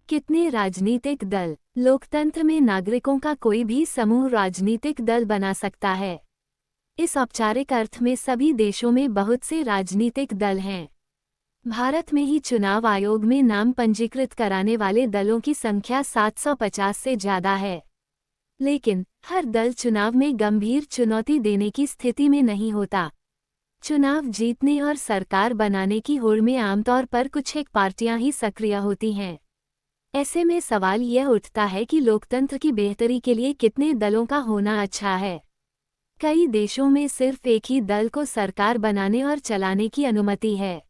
कितने राजनीतिक दल? लोकतंत्र में नागरिकों का कोई भी समूह राजनीतिक दल बना सकता है। इस औपचारिक अर्थ में सभी देशों में बहुत से राजनीतिक दल हैं। भारत में ही चुनाव आयोग में नाम पंजीकृत कराने वाले दलों की संख्या 750 से ज्यादा है। लेकिन हर दल चुनाव में गंभीर चुनौती देने की स्थिति में नहीं होता। चुनाव जीतने और सरकार बनाने की होड़ में आमतौर पर कुछ एक पार्टियां ही सक्रिय होती हैं। ऐसे में सवाल यह उठता है कि लोकतंत्र की बेहतरी के लिए कितने दलों का होना अच्छा है। कई देशों में सिर्फ एक ही दल को सरकार बनाने और चलाने की अनुमति है।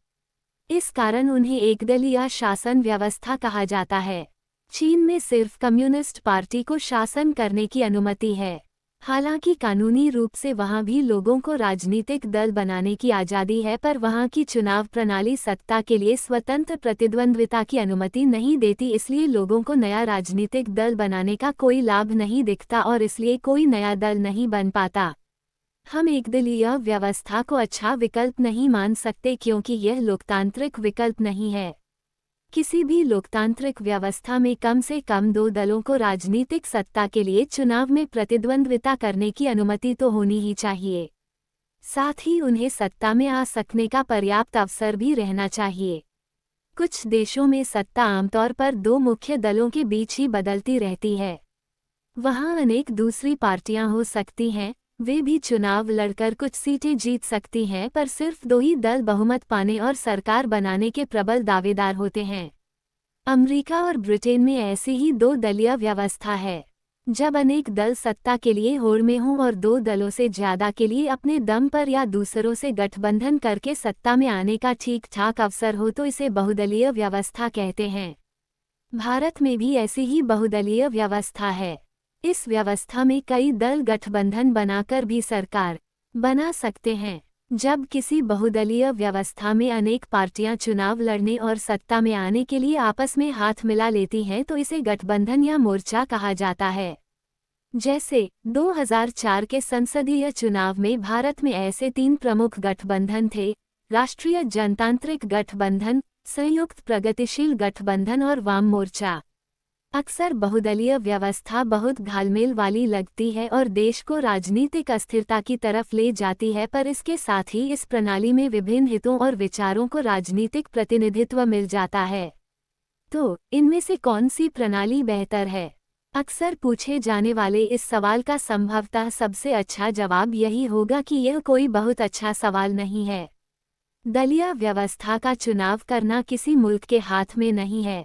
इस कारण उन्हें एकदलीय शासन व्यवस्था कहा जाता है। चीन में सिर्फ कम्युनिस्ट पार्टी को शासन करने की अनुमति है। हालांकि कानूनी रूप से वहां भी लोगों को राजनीतिक दल बनाने की आज़ादी है, पर वहां की चुनाव प्रणाली सत्ता के लिए स्वतंत्र प्रतिद्वंद्विता की अनुमति नहीं देती। इसलिए लोगों को नया राजनीतिक दल बनाने का कोई लाभ नहीं दिखता और इसलिए कोई नया दल नहीं बन पाता। हम एकदलीय व्यवस्था को अच्छा विकल्प नहीं मान सकते क्योंकि यह लोकतांत्रिक विकल्प नहीं है। किसी भी लोकतांत्रिक व्यवस्था में कम से कम 2 दलों को राजनीतिक सत्ता के लिए चुनाव में प्रतिद्वंद्विता करने की अनुमति तो होनी ही चाहिए। साथ ही उन्हें सत्ता में आ सकने का पर्याप्त अवसर भी रहना चाहिए। कुछ देशों में सत्ता आमतौर पर 2 मुख्य दलों के बीच ही बदलती रहती है। वहां अनेक दूसरी पार्टियां हो सकती हैं, वे भी चुनाव लड़कर कुछ सीटें जीत सकती हैं, पर सिर्फ 2 ही दल बहुमत पाने और सरकार बनाने के प्रबल दावेदार होते हैं। अमेरिका और ब्रिटेन में ऐसी ही 2 दलीय व्यवस्था है। जब अनेक दल सत्ता के लिए होड़ में हों और 2 दलों से ज्यादा के लिए अपने दम पर या दूसरों से गठबंधन करके सत्ता में आने का ठीक ठाक अवसर हो तो इसे बहुदलीय व्यवस्था कहते हैं। भारत में भी ऐसी ही बहुदलीय व्यवस्था है। इस व्यवस्था में कई दल गठबंधन बनाकर भी सरकार बना सकते हैं। जब किसी बहुदलीय व्यवस्था में अनेक पार्टियां चुनाव लड़ने और सत्ता में आने के लिए आपस में हाथ मिला लेती हैं तो इसे गठबंधन या मोर्चा कहा जाता है। जैसे 2004 के संसदीय चुनाव में भारत में ऐसे 3 प्रमुख गठबंधन थे: राष्ट्रीय जनतांत्रिक गठबंधन, संयुक्त प्रगतिशील गठबंधन और वाम मोर्चा। अक्सर बहुदलीय व्यवस्था बहुत घालमेल वाली लगती है और देश को राजनीतिक अस्थिरता की तरफ ले जाती है, पर इसके साथ ही इस प्रणाली में विभिन्न हितों और विचारों को राजनीतिक प्रतिनिधित्व मिल जाता है। तो इनमें से कौन सी प्रणाली बेहतर है? अक्सर पूछे जाने वाले इस सवाल का संभवतः सबसे अच्छा जवाब यही होगा कि यह कोई बहुत अच्छा सवाल नहीं है। दलीय व्यवस्था का चुनाव करना किसी मुल्क के हाथ में नहीं है।